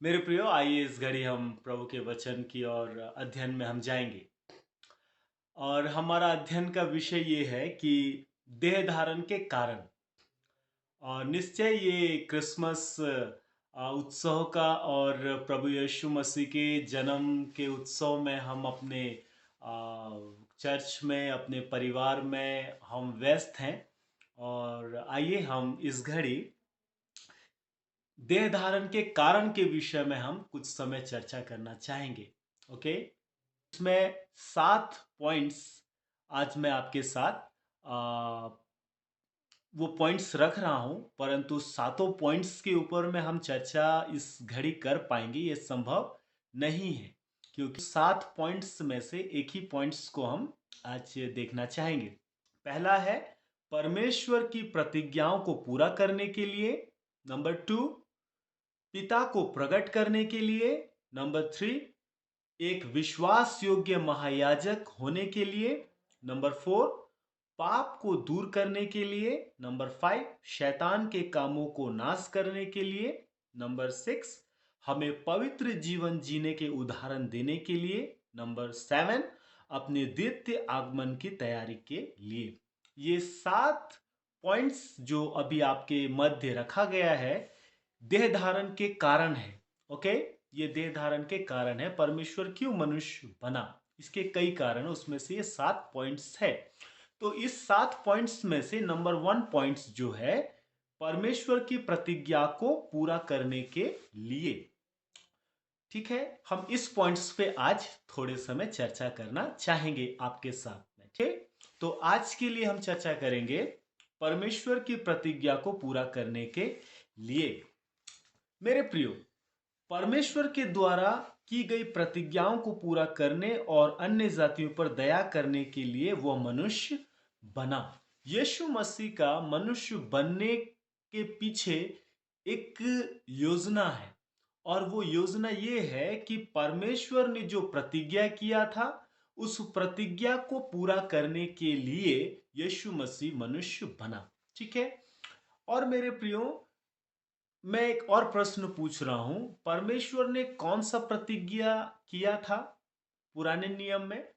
मेरे प्रियो, आइए इस घड़ी हम प्रभु के वचन की ओर अध्ययन में हम जाएंगे। और हमारा अध्ययन का विषय ये है कि देह धारण के कारण। और निश्चय ये क्रिसमस उत्सव का और प्रभु यीशु मसीह के जन्म के उत्सव में हम अपने चर्च में, अपने परिवार में हम व्यस्त हैं। और आइए हम इस घड़ी देह धारण के कारण के विषय में हम कुछ समय चर्चा करना चाहेंगे। ओके, इसमें 7 पॉइंट्स आज मैं आपके साथ वो पॉइंट्स रख रहा हूं, परंतु सातों पॉइंट्स के ऊपर में हम चर्चा इस घड़ी कर पाएंगे ये संभव नहीं है, क्योंकि 7 पॉइंट्स में से एक ही पॉइंट्स को हम आज देखना चाहेंगे। पहला है परमेश्वर की प्रतिज्ञाओं को पूरा करने के लिए। नंबर 2, पिता को प्रकट करने के लिए। नंबर 3, एक विश्वास योग्य महायाजक होने के लिए। नंबर 4, पाप को दूर करने के लिए। नंबर 5, शैतान के कामों को नाश करने के लिए। नंबर 6, हमें पवित्र जीवन जीने के उदाहरण देने के लिए। नंबर 7, अपने द्वितीय आगमन की तैयारी के लिए। ये 7 पॉइंट्स जो अभी आपके मध्य रखा गया है, देह धारण के कारण है। ओके, ये देह धारण के कारण है। परमेश्वर क्यों मनुष्य बना, इसके कई कारण, उसमें से ये 7 पॉइंट्स है। तो इस 7 पॉइंट्स में से नंबर 1 पॉइंट्स जो है परमेश्वर की प्रतिज्ञा को पूरा करने के लिए। ठीक है, हम इस पॉइंट्स पे आज थोड़े समय चर्चा करना चाहेंगे आपके साथ में। ठीक, तो आज के लिए हम चर्चा करेंगे परमेश्वर की प्रतिज्ञा को पूरा करने के लिए। मेरे प्रियो, परमेश्वर के द्वारा की गई प्रतिज्ञाओं को पूरा करने और अन्य जातियों पर दया करने के लिए वह मनुष्य बना। यीशु मसीह का मनुष्य बनने के पीछे एक योजना है, और वो योजना ये है कि परमेश्वर ने जो प्रतिज्ञा किया था उस प्रतिज्ञा को पूरा करने के लिए यीशु मसीह मनुष्य बना। ठीक है, और मेरे प्रियो, मैं एक और प्रश्न पूछ रहा हूं, परमेश्वर ने कौन सा प्रतिज्ञा किया था पुराने नियम में?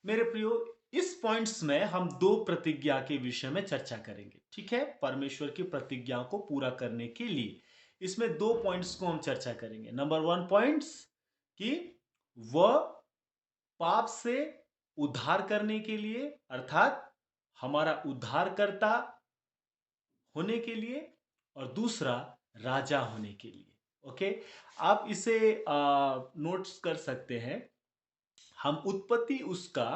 मेरे प्रियो, इस पॉइंट्स में हम 2 प्रतिज्ञा के विषय में चर्चा करेंगे। ठीक है, परमेश्वर की प्रतिज्ञा को पूरा करने के लिए इसमें 2 पॉइंट्स को हम चर्चा करेंगे। नंबर 1 पॉइंट्स कि वह पाप से उद्धार करने के लिए, अर्थात हमारा उद्धारकर्ता होने के लिए, और दूसरा राजा होने के लिए। ओके, आप इसे नोट्स कर सकते हैं। हम उत्पत्ति उसका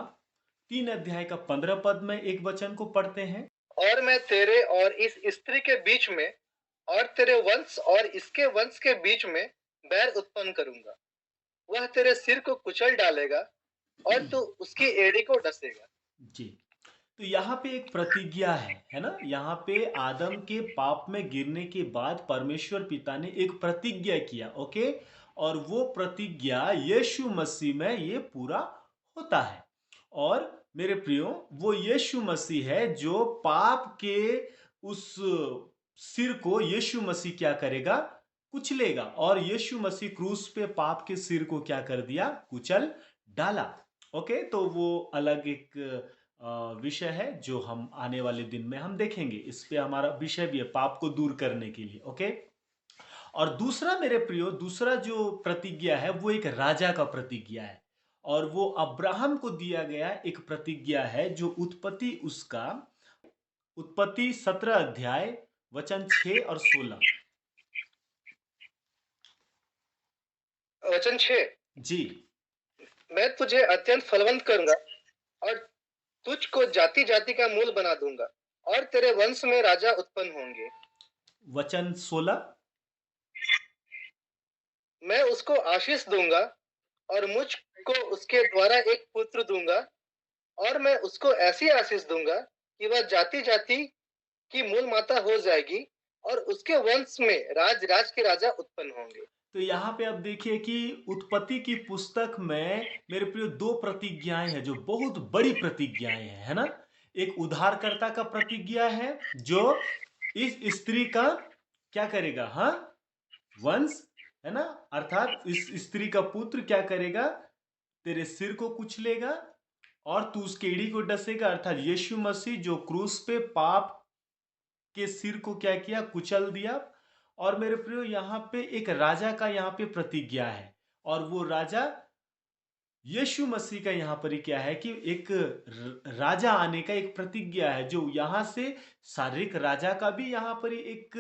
3 अध्याय का 15 पद में एक वचन को पढ़ते हैं। और मैं तेरे और इस स्त्री के बीच में और तेरे वंश और इसके वंश के बीच में बैर उत्पन्न करूंगा। वह तेरे सिर को कुचल डालेगा और तू उसकी एड़ी को डसेगा। जी, तो यहाँ पे एक प्रतिज्ञा है ना। यहाँ पे आदम के पाप में गिरने के बाद परमेश्वर पिता ने एक प्रतिज्ञा किया। ओके, और वो प्रतिज्ञा यीशु मसीह में ये पूरा होता है। और मेरे प्रियो, वो यीशु मसीह है जो पाप के उस सिर को यीशु मसीह क्या करेगा? कुचलेगा। और यीशु मसीह क्रूस पे पाप के सिर को क्या कर दिया? कुचल डाला। ओके, तो वो अलग एक विषय है जो हम आने वाले दिन में हम देखेंगे। इस पे हमारा विषय भी है पाप को दूर करने के लिए। ओके, और दूसरा मेरे प्रियो, दूसरा जो प्रतिज्ञा है वो एक राजा का प्रतिज्ञा है, और वो अब्राहम को दिया गया एक प्रतिज्ञा है जो उत्पत्ति 17 अध्याय वचन 6 और 16। वचन 6, जी, मैं तुझे अत्यंत फलवंत करूंगा और तुझको जाति जाति का मूल बना दूंगा और तेरे वंश में राजा उत्पन्न होंगे। वचन 16, मैं उसको आशीष दूंगा और मुझको उसके द्वारा एक पुत्र दूंगा और मैं उसको ऐसी आशीष दूंगा कि वह जाति जाति की मूल माता हो जाएगी और उसके वंश में राज राज के राजा उत्पन्न होंगे। तो यहाँ पे अब देखिए कि उत्पत्ति की पुस्तक में मेरे प्रिय 2 प्रतिज्ञाएं हैं जो बहुत बड़ी प्रतिज्ञाएं हैं, है ना। एक उद्धारकर्ता का प्रतिज्ञा है जो इस स्त्री का क्या करेगा, हाँ, वंश है ना। अर्थात इस स्त्री का पुत्र क्या करेगा, तेरे सिर को कुचलेगा और तू उसके एड़ी को डसेगा। अर्थात यीशु मसीह जो क्रूस पे पाप के सिर को क्या किया, कुचल दिया। और मेरे प्रियो यहाँ पे एक राजा का यहाँ पे प्रतिज्ञा है, और वो राजा यीशु मसीह का यहाँ पर ही क्या है कि एक राजा आने का एक प्रतिज्ञा है, जो यहाँ से शारीरिक राजा का भी यहाँ पर ही एक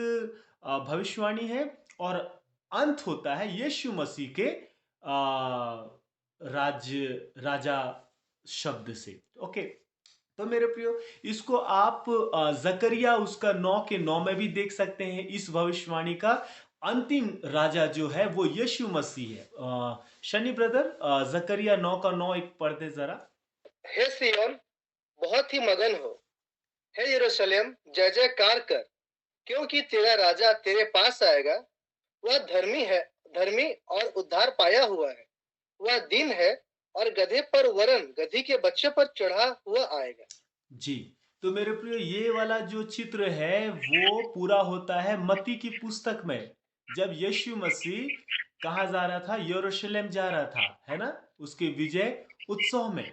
भविष्यवाणी है, और अंत होता है यीशु मसीह के राजा शब्द से। ओके, तो मेरे प्रियो इसको आप जकरिया उसका 9 के 9 में भी देख सकते हैं। इस भविष्यवाणी का अंतिम राजा जो है वो यीशु मसीह है। शनि ब्रदर, जकरिया 9 का 9 एक पढ़ दे जरा। हे सिय्योन, बहुत ही मगन हो। हे यरूशलेम, जय जयकार कर, क्योंकि तेरा राजा तेरे पास आएगा। वह धर्मी है, धर्मी और उद्धार पाया हुआ है। वह दीन है और गधे पर वरन गधी के बच्चे पर चढ़ा हुआ आएगा। जी, तो मेरे प्रियो ये वाला जो चित्र है वो पूरा होता है मत्ती की पुस्तक में, जब यीशु मसीह कहाँ जा रहा था, यरूशलेम जा रहा था, है ना, उसके विजय उत्सव में,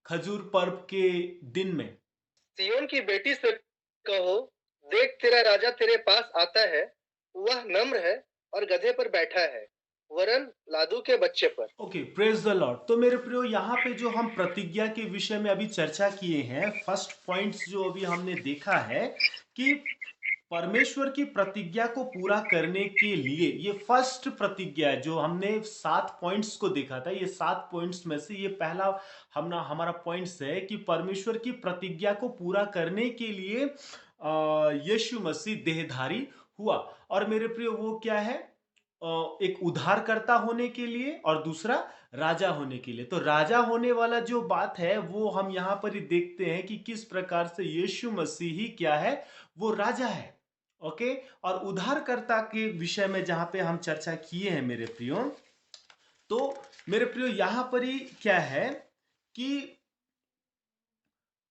खजूर पर्व के दिन में। सिय्योन की बेटी से कहो, देख तेरा राजा तेरे पास आता है। वह नम्र है और गधे पर बैठा है, वरन लादू के बच्चे पर। Okay, praise the Lord. तो मेरे प्रियो यहाँ पे जो हम प्रतिज्ञा के विषय में अभी चर्चा किए हैं, फर्स्ट पॉइंट्स जो अभी हमने देखा है कि परमेश्वर की प्रतिज्ञा को पूरा करने के लिए, ये फर्स्ट प्रतिज्ञा है जो हमने 7 पॉइंट्स को देखा था। ये 7 पॉइंट्स में से ये पहला हमारा पॉइंट्स है कि परमेश्वर की प्रतिज्ञा को पूरा करने के लिए यीशु मसीह देहधारी हुआ। और मेरे प्रियो वो क्या है, एक उद्धारकर्ता होने के लिए और दूसरा राजा होने के लिए। तो राजा होने वाला जो बात है वो हम यहाँ पर ही देखते हैं कि किस प्रकार से यीशु मसीह ही क्या है, वो राजा है। ओके, और उद्धारकर्ता के विषय में जहां पे हम चर्चा किए हैं मेरे प्रियो, तो मेरे प्रियो यहां पर ही क्या है कि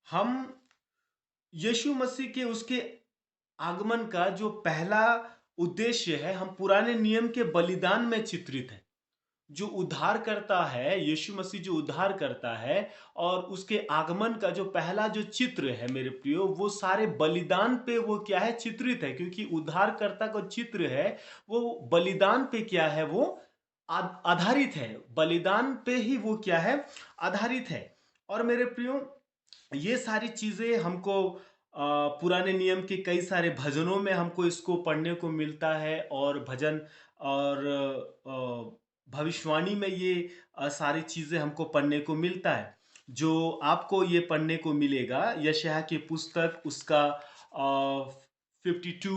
हम यीशु मसीह के उसके आगमन का जो पहला उद्देश्य है, हम पुराने नियम के बलिदान में चित्रित है। जो उद्धार करता है, यीशु मसीह जो उद्धार करता है, और उसके आगमन का जो पहला जो चित्र है मेरे प्रियो, वो सारे बलिदान पे वो क्या है, चित्रित है। क्योंकि उद्धारकर्ता का चित्र है वो बलिदान पे क्या है, वो आधारित है। बलिदान पे ही वो क्या है, आधारित है। और मेरे प्रियो ये सारी चीजें हमको पुराने नियम के कई सारे भजनों में हमको इसको पढ़ने को मिलता है, और भजन और भविष्यवाणी में ये सारी चीजें हमको पढ़ने को मिलता है। जो आपको ये पढ़ने को मिलेगा यशायाह की पुस्तक उसका 52,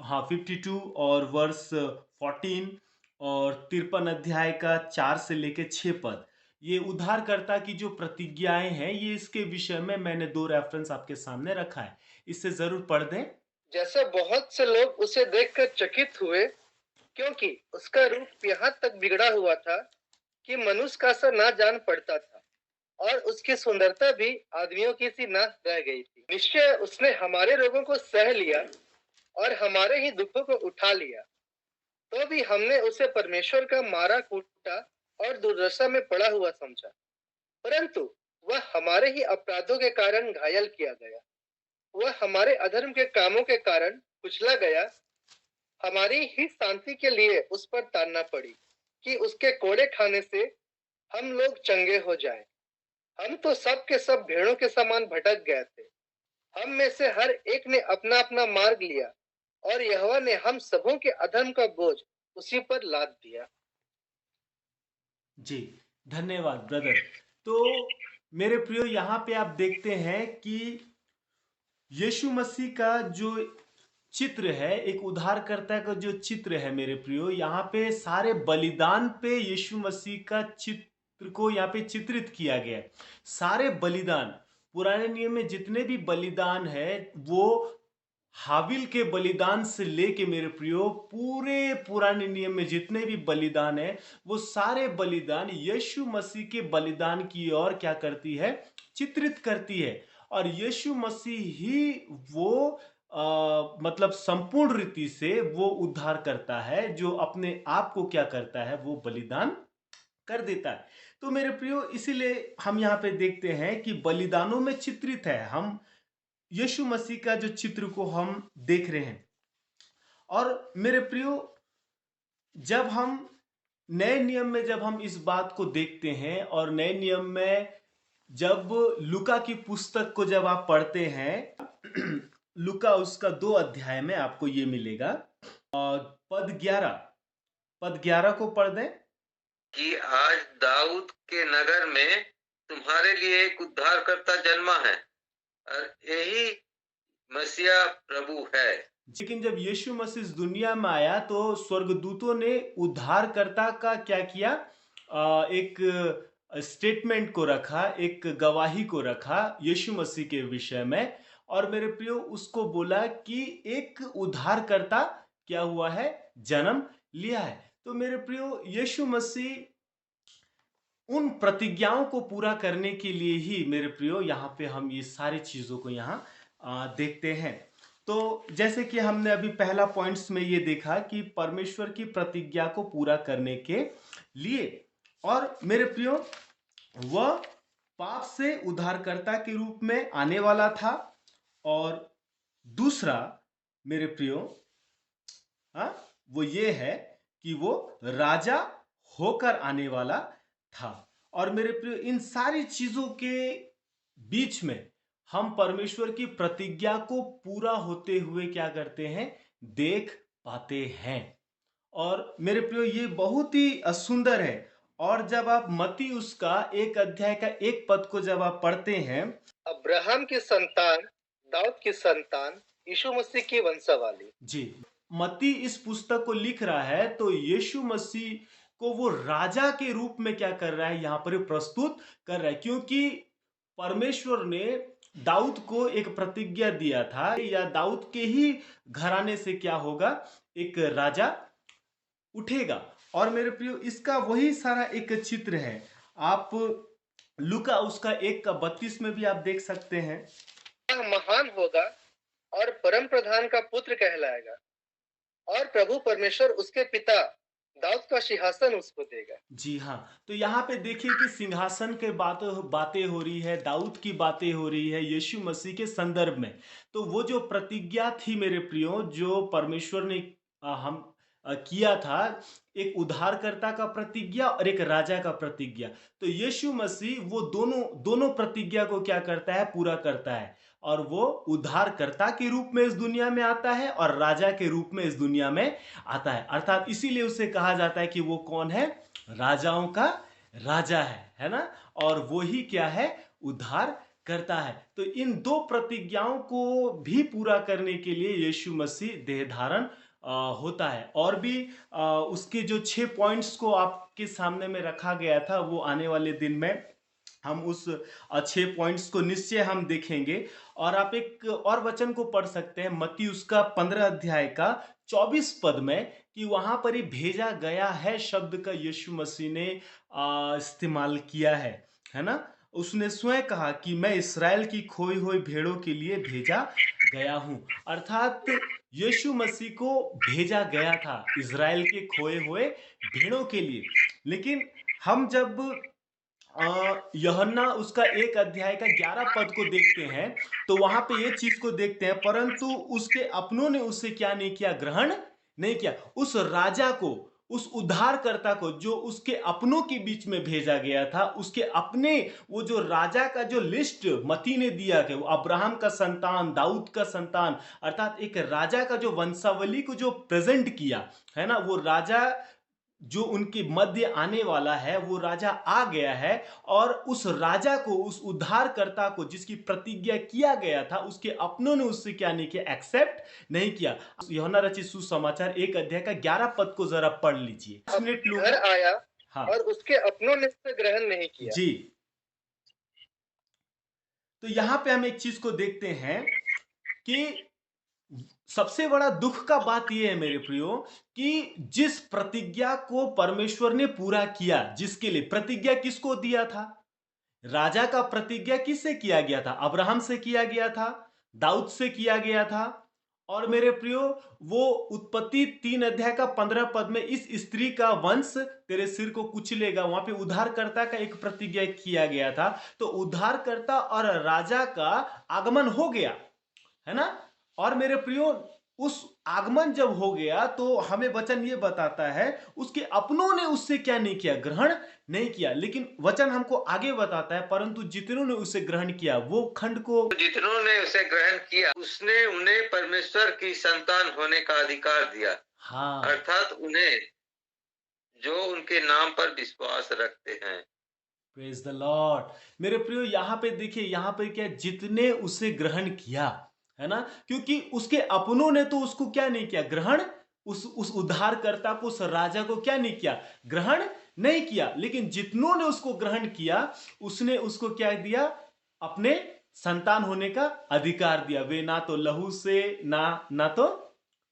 हाँ 52 और वर्स 14, और 53 अध्याय का 4 से लेके 6 पद, ये उद्धारकर्ता की जो प्रतिज्ञाएं हैं, ये इसके विषय में मैंने 2 रेफरेंस आपके सामने रखा है, इससे जरूर पढ़ दें। जैसे बहुत से लोग उसे देखकर चकित हुए, क्योंकि उसका रूप यहाँ तक बिगड़ा हुआ था कि मनुष्य का सा ना जान पड़ता था, और उसकी सुंदरता भी आदमियों की सी ना रह गई थी। निश्चय उसने हमारे रोगों को सह लिया और हमारे ही दुखों को उठा लिया। तो भी हमने उसे परमेश्वर का मारा कूटा और दुर्दशा में पड़ा हुआ समझा, परंतु वह हमारे ही अपराधों के कारण घायल किया गया, वह हमारे अधर्म के कामों के कारण कुचला गया। हमारी ही शांति के लिए उस पर ताड़ना पड़ी कि उसके कोड़े खाने से हम लोग चंगे हो जाएं। हम तो सब के सब भेड़ों के समान भटक गए थे, हम में से हर एक ने अपना अपना मार्ग लिया, और यहोवा ने हम सबों के अधर्म का बोझ उसी पर लाद दिया। जी, धन्यवाद ब्रदर। तो मेरे प्रियो यहाँ पे आप देखते हैं कि यीशु मसीह का जो चित्र है, एक उद्धारकर्ता का जो चित्र है मेरे प्रियो, यहाँ पे सारे बलिदान पे यीशु मसीह का चित्र को यहाँ पे चित्रित किया गया है। सारे बलिदान, पुराने नियम में जितने भी बलिदान है, वो हाबिल के बलिदान से लेके मेरे प्रियो पूरे पुराने नियम में जितने भी बलिदान है, वो सारे बलिदान यीशु मसीह के बलिदान की ओर क्या करती है, चित्रित करती है। और यीशु मसीह ही वो मतलब संपूर्ण रीति से वो उद्धार करता है, जो अपने आप को क्या करता है, वो बलिदान कर देता है। तो मेरे प्रियो, इसीलिए हम यहाँ पे देखते हैं कि बलिदानों में चित्रित है, हम यीशु मसीह का जो चित्र को हम देख रहे हैं। और मेरे प्रियो, जब हम नए नियम में जब हम इस बात को देखते हैं, और नए नियम में जब लूका की पुस्तक को जब आप पढ़ते हैं लूका उसका 2 अध्याय में आपको ये मिलेगा। पद 11 को पढ़ दें कि आज दाऊद के नगर में तुम्हारे लिए एक उद्धारकर्ता जन्मा है और यही मसीहा प्रभु है। लेकिन जब यीशु मसीह इस दुनिया में आया तो स्वर्गदूतों ने उद्धारकर्ता का क्या किया, एक स्टेटमेंट को रखा, एक गवाही को रखा यीशु मसीह के विषय में। और मेरे प्रियो, उसको बोला कि एक उद्धारकर्ता क्या हुआ है, जन्म लिया है। तो मेरे प्रियो, यीशु मसीह उन प्रतिज्ञाओं को पूरा करने के लिए ही मेरे प्रियो यहाँ पे हम ये सारी चीजों को यहाँ देखते हैं। तो जैसे कि हमने अभी पहला पॉइंट्स में ये देखा कि परमेश्वर की प्रतिज्ञा को पूरा करने के लिए, और मेरे प्रियो, वह पाप से उद्धारकर्ता के रूप में आने वाला था। और दूसरा मेरे प्रियो, वो ये है कि वो राजा होकर आने वाला था। और मेरे प्रियो, इन सारी चीजों के बीच में हम परमेश्वर की प्रतिज्ञा को पूरा होते हुए क्या करते हैं, देख पाते हैं। और मेरे प्रियो, ये बहुत ही सुंदर है। और जब आप मत्ती उसका 1 अध्याय का 1 पद को जब आप पढ़ते हैं, अब्राहम की संतान, दाऊद की संतान, यीशु मसीह की वंशावली। जी, मत्ती इस पुस्तक को लिख रहा है तो यीशु मसीह को वो राजा के रूप में क्या कर रहा है, यहाँ पर प्रस्तुत कर रहा है। क्योंकि परमेश्वर ने दाऊद को एक प्रतिज्ञा दिया था, या दाऊद के ही घराने से क्या होगा, एक राजा उठेगा। और मेरे प्रियो, इसका वही सारा एक चित्र है। आप लूका उसका 1 का 32 में भी आप देख सकते हैं। वह महान होगा और परम प्रधान का पुत्र कहलाएगा, और प्रभु परमेश्वर उसके पिता दाऊद का सिंहासन उसको देगा। जी हाँ, तो यहाँ पे देखिए कि सिंहासन के बातें हो रही है, दाऊद की बातें हो रही है यीशु मसीह के संदर्भ में। तो वो जो प्रतिज्ञा थी मेरे प्रियो, जो परमेश्वर ने किया था, एक उद्धारकर्ता का प्रतिज्ञा और एक राजा का प्रतिज्ञा। तो यीशु मसीह वो दोनों प्रतिज्ञा को क्या करता है, पूरा करता है। और वो उद्धारकर्ता के रूप में इस दुनिया में आता है और राजा के रूप में इस दुनिया में आता है। अर्थात इसीलिए उसे कहा जाता है कि वो कौन है, राजाओं का राजा है ना। और वो ही क्या है, उद्धार करता है। तो इन 2 प्रतिज्ञाओं को भी पूरा करने के लिए यीशु मसीह देह धारण होता है। और भी उसके जो 6 पॉइंट्स को आपके सामने में रखा गया था, वो आने वाले दिन में हम उस 6 पॉइंट्स को निश्चय हम देखेंगे। और आप एक और वचन को पढ़ सकते हैं, मत्ती उसका 15 अध्याय का 24 पद में, कि वहां पर ही भेजा गया है शब्द का यीशु मसीह ने इस्तेमाल किया है ना। उसने स्वयं कहा कि मैं इस्राएल की खोई हुई भेड़ों के लिए भेजा गया हूं। अर्थात यीशु मसीह को भेजा गया था इस्राएल के खोए हुए भेड़ों के लिए। लेकिन हम जब यूहन्ना उसका 1 अध्याय का 11 पद को देखते हैं, तो वहां पे ये चीज को देखते हैं, परंतु उसके अपनों ने उसे क्या नहीं किया, ग्रहण नहीं किया। उस राजा को, उस उद्धारकर्ता को, जो उसके अपनों के बीच में भेजा गया था, उसके अपने वो जो राजा का जो लिस्ट मत्ती ने दिया कि वो अब्राहम का संतान, दाऊद का संतान, अर्थात एक राजा का जो वंशावली को जो प्रेजेंट किया है ना, वो राजा जो उनके मध्य आने वाला है, वो राजा आ गया है। और उस राजा को, उस उद्धारकर्ता को जिसकी प्रतिज्ञा किया गया था, उसके अपनों ने उससे क्या नहीं किया, एक्सेप्ट नहीं किया। यूहन्ना रचित सुसमाचार 1 अध्याय का 11 पद को जरा पढ़ लीजिए। मिनट घर आया, हाँ, और उसके अपनों ने उसे ग्रहण नहीं किया। जी, तो यहां पे हम एक चीज को देखते हैं कि सबसे बड़ा दुख का बात यह है मेरे प्रियो, कि जिस प्रतिज्ञा को परमेश्वर ने पूरा किया, जिसके लिए प्रतिज्ञा किसको दिया था, राजा का प्रतिज्ञा किससे किया गया था, अब्राहम से किया गया था, दाऊद से किया गया था, और मेरे प्रियो, वो उत्पत्ति 3 अध्याय का 15 पद में इस स्त्री का वंश तेरे सिर को कुचलेगा, वहां पे उद्धारकर्ता का एक प्रतिज्ञा किया गया था। तो उद्धारकर्ता और राजा का आगमन हो गया, है ना। और मेरे प्रियो, उस आगमन जब हो गया तो हमें वचन ये बताता है उसके अपनों ने उससे क्या नहीं किया, ग्रहण नहीं किया। लेकिन वचन हमको आगे बताता है परंतु जितनों ने उसे ग्रहण किया, वो खंड को जितनों ने उसे ग्रहण किया उसने उन्हें परमेश्वर की संतान होने का अधिकार दिया, हाँ, अर्थात उन्हें जो उनके नाम पर विश्वास रखते हैं। Praise the Lord. मेरे प्रियो, यहाँ पे देखिए, यहाँ पे क्या, जितने उसे ग्रहण किया, है ना। क्योंकि उसके अपनों ने तो उसको क्या नहीं किया, ग्रहण, उस उद्धारकर्ता को, उस राजा को क्या नहीं किया, ग्रहण नहीं किया। लेकिन जितनों ने उसको ग्रहण किया, उसने उसको क्या दिया, अपने संतान होने का अधिकार दिया। वे ना तो लहू से, ना तो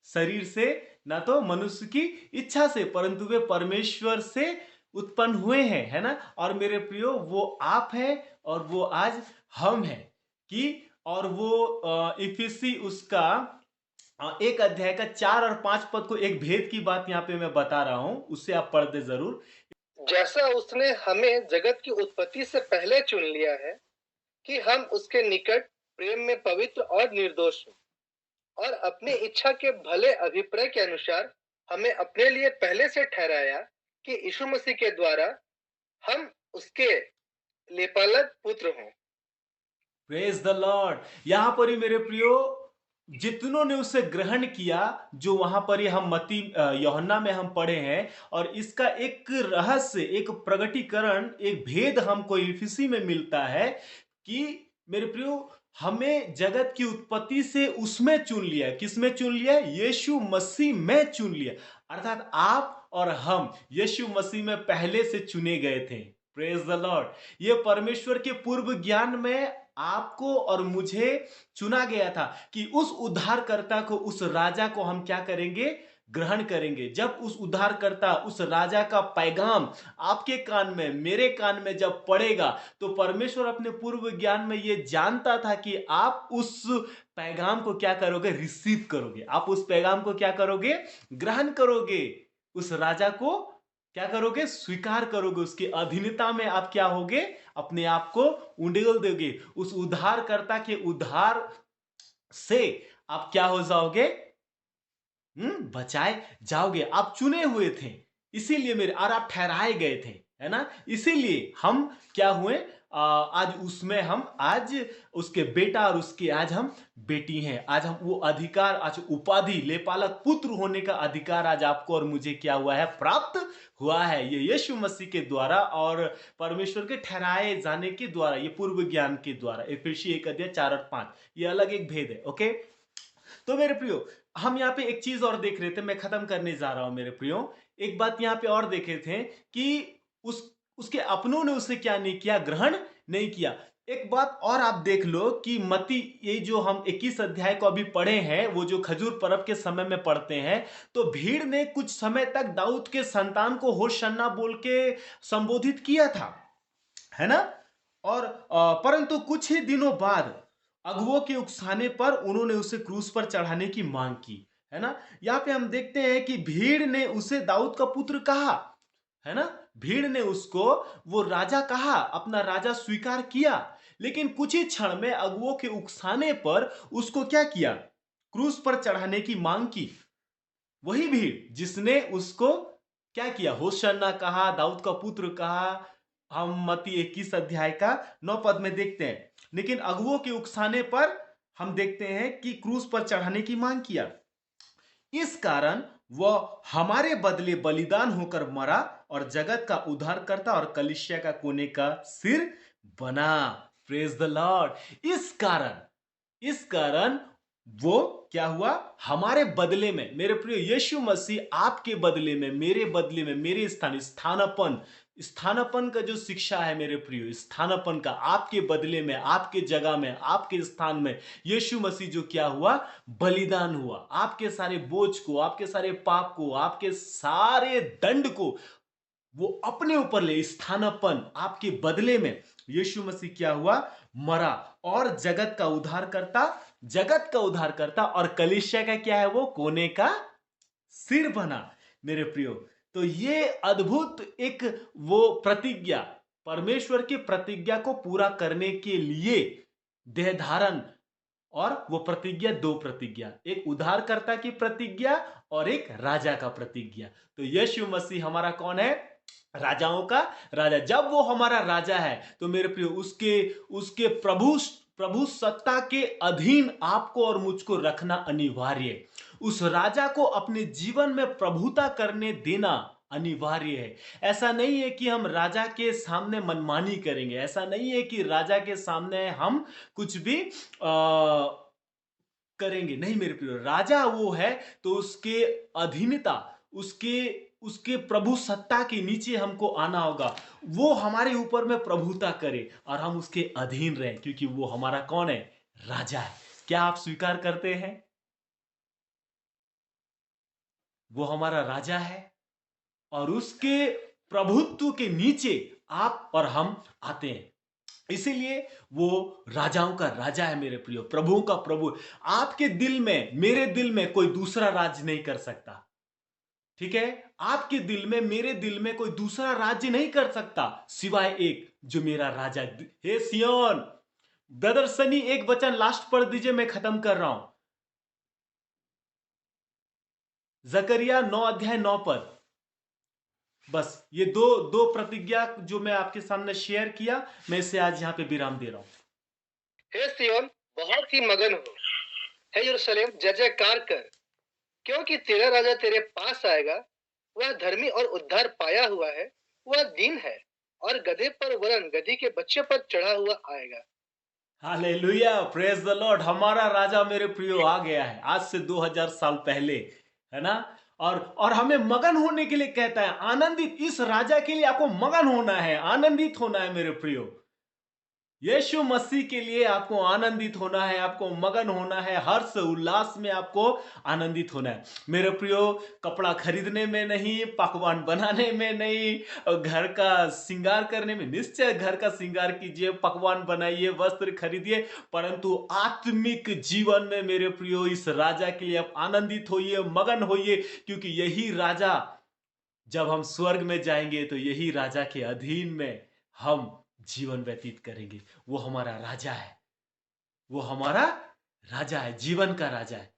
शरीर से, ना तो मनुष्य की इच्छा से, परंतु वे परमेश्वर से उत्पन्न हुए हैं, है ना। और मेरे प्रियो, वो आप हैं और वो आज हम हैं कि, और वो इफिसी उसका 1 अध्याय का 4 और 5 पद को, एक भेद की बात यहाँ पे मैं बता रहा हूं, उससे आप पढ़ दे जरूर। जैसा उसने हमें जगत की उत्पत्ति से पहले चुन लिया है कि हम उसके निकट प्रेम में पवित्र और निर्दोष हों, और अपनी इच्छा के भले अभिप्राय के अनुसार हमें अपने लिए पहले से ठहराया कि यीशु मसीह के द्वारा हम उसके लेपालक पुत्र हों। Praise the Lord. यहां पर ही मेरे प्रियो, जितनों ने उसे ग्रहण किया, जो वहां पर ही हम मती यूहन्ना में हम पढ़े हैं, और इसका एक रहस्य, एक प्रगटीकरण, एक भेद हमको इफिसी में मिलता है कि मेरे प्रियो, हमें जगत की उत्पत्ति से उसमें चुन लिया। किसमें चुन लिया? यीशु मसीह में चुन लिया। अर्थात आप और हम यीशु मसीह में पहले से चुने गए थे। Praise the Lord. ये परमेश्वर के पूर्व ज्ञान में आपको और मुझे चुना गया था कि उस उद्धारकर्ता को, उस राजा को हम क्या करेंगे, ग्रहण करेंगे। जब उस उद्धारकर्ता, उस राजा का पैगाम आपके कान में, मेरे कान में जब पड़ेगा, तो परमेश्वर अपने पूर्व ज्ञान में ये जानता था कि आप उस पैगाम को क्या करोगे, रिसीव करोगे। आप उस पैगाम को क्या करोगे, ग्रहण करोगे। उस राजा को क्या करोगे, स्वीकार करोगे। उसकी अधीनता में आप क्या होगे, अपने आप को उंडेल दोगे। उस उद्धारकर्ता के उद्धार से आप क्या हो जाओगे, बचाए जाओगे। आप चुने हुए थे, इसीलिए मेरे, और आप ठहराए गए थे, है ना। इसीलिए हम क्या हुए, आज उसमें हम आज उसके बेटा और उसके आज हम बेटी हैं। आज हम वो अधिकार, आज उपाधि, लेपालक पुत्र होने का अधिकार आज आपको और मुझे क्या हुआ है, प्राप्त हुआ है। ये यीशु मसीह के द्वारा और परमेश्वर के ठहराए जाने के द्वारा, ये पूर्व ज्ञान के द्वारा। इफिसी 1 अध्याय 4 और 5, ये अलग एक भेद है। ओके, तो मेरे प्रियो, हम यहाँ पे एक चीज और देख रहे थे, मैं खत्म करने जा रहा हूं मेरे प्रियो। एक बात यहाँ पे और देखे थे कि उसके अपनों ने उसे क्या नहीं किया, ग्रहण नहीं किया। एक बात और आप देख लो कि मती, ये जो हम 21 अध्याय को अभी पढ़े हैं, वो जो खजूर पर्व के समय में पढ़ते हैं, तो भीड़ ने कुछ समय तक दाऊद के संतान को होशन्ना बोल के संबोधित किया था, है ना। और परंतु कुछ ही दिनों बाद अगुओं के उकसाने पर उन्होंने उसे क्रूस पर चढ़ाने की मांग की, है ना। यहाँ पे हम देखते हैं कि भीड़ ने उसे दाऊद का पुत्र कहा, है ना। भीड़ ने उसको वो राजा कहा, अपना राजा स्वीकार किया। लेकिन कुछ ही क्षण में अगुओं के उकसाने पर उसको क्या किया, क्रूस पर चढ़ाने की मांग की। वही भीड़ जिसने उसको क्या किया, होशन्ना कहा, दाऊद का पुत्र कहा, हम मती 21 अध्याय का 9 पद में देखते हैं। लेकिन अगुओं के उकसाने पर हम देखते हैं कि क्रूस पर चढ़ाने की मांग किया। इस कारण वह हमारे बदले बलिदान होकर मरा और जगत का उद्धारकर्ता और कलीसिया का कोने का सिर बना। Praise the Lord. इस कारण वो क्या हुआ, हमारे बदले में। मेरे प्रिय, यीशु मसीह आपके बदले में, मेरे बदले में, मेरे स्थानापन का जो शिक्षा है मेरे प्रियो, स्थानापन का, आपके बदले में, आपके जगह में, आपके स्थान में यीशु मसीह जो क्या हुआ, बलिदान हुआ। आपके सारे बोझ को, आपके सारे पाप को, आपके सारे दंड को वो अपने ऊपर ले, स्थानापन, आपके बदले में यीशु मसीह क्या हुआ, मरा और जगत का उद्धारकर्ता जगत का उद्धारकर्ता, और कलीसिया का क्या है? वो कोने का सिर बना मेरे प्रियो। तो ये अद्भुत एक वो प्रतिज्ञा, परमेश्वर की प्रतिज्ञा को पूरा करने के लिए देह धारण, और वो प्रतिज्ञा, दो प्रतिज्ञा, एक उद्धारकर्ता की प्रतिज्ञा और एक राजा का प्रतिज्ञा। तो यीशु मसीह हमारा कौन है? राजाओं का राजा। जब वो हमारा राजा है तो मेरे प्रिय उसके उसके प्रभु सत्ता के अधीन आपको और मुझको रखना अनिवार्य है। उस राजा को अपने जीवन में प्रभुता करने देना अनिवार्य है। ऐसा नहीं है कि हम राजा के सामने मनमानी करेंगे, ऐसा नहीं है कि राजा के सामने हम कुछ भी करेंगे, नहीं मेरे प्रिय। राजा वो है तो उसके अधीनता, उसके उसके प्रभु सत्ता के नीचे हमको आना होगा। वो हमारे ऊपर में प्रभुता करे और हम उसके अधीन रहें, क्योंकि वो हमारा कौन है? राजा है। क्या आप स्वीकार करते हैं? वो हमारा राजा है और उसके प्रभुत्व के नीचे आप और हम आते हैं। इसीलिए वो राजाओं का राजा है मेरे प्रियो, प्रभुओं का प्रभु। आपके दिल में, मेरे दिल में कोई दूसरा राज नहीं कर सकता, ठीक है? आपके दिल में, मेरे दिल में कोई दूसरा राज्य नहीं कर सकता सिवाय एक, जो मेरा राजा। हे सियोन, ब्रदर सनी एक वचन लास्ट पढ़ दीजिए, मैं खत्म कर रहा हूं। जकरिया 9 अध्याय 9 पद। बस ये दो दो प्रतिज्ञा जो मैं आपके सामने शेयर किया, मैं इसे आज यहां पे विराम दे रहा हूं। हे सियोन, बहुत ही मगन हो। हे यरूशलेम, जय जयकार कर, क्योंकि तेरा राजा तेरे पास आएगा। वह धर्मी और उद्धार पाया हुआ है, वह दीन है और गधे पर वरन गधी के बच्चे पर चढ़ा हुआ आएगा। Hallelujah, praise the Lord. हमारा राजा मेरे प्रियो आ गया है आज से 2000 साल पहले, है ना? और हमें मगन होने के लिए कहता है, आनंदित। इस राजा के लिए आपको मगन होना है, आनंदित होना है मेरे प्रियो। यीशु मसीह के लिए आपको आनंदित होना है, आपको मगन होना है, हर्ष उल्लास में आपको आनंदित होना है मेरे प्रियो। कपड़ा खरीदने में नहीं, पकवान बनाने में नहीं, और घर का श्रृंगार करने में। निश्चय घर का श्रृंगार कीजिए, पकवान बनाइए, वस्त्र खरीदिए, परंतु आत्मिक जीवन में मेरे प्रियो इस राजा के लिए आप आनंदित होइए, मगन होइए, क्योंकि यही राजा, जब हम स्वर्ग में जाएंगे तो यही राजा के अधीन में हम जीवन व्यतीत करेंगे। वो हमारा राजा है, वो हमारा राजा है, जीवन का राजा है।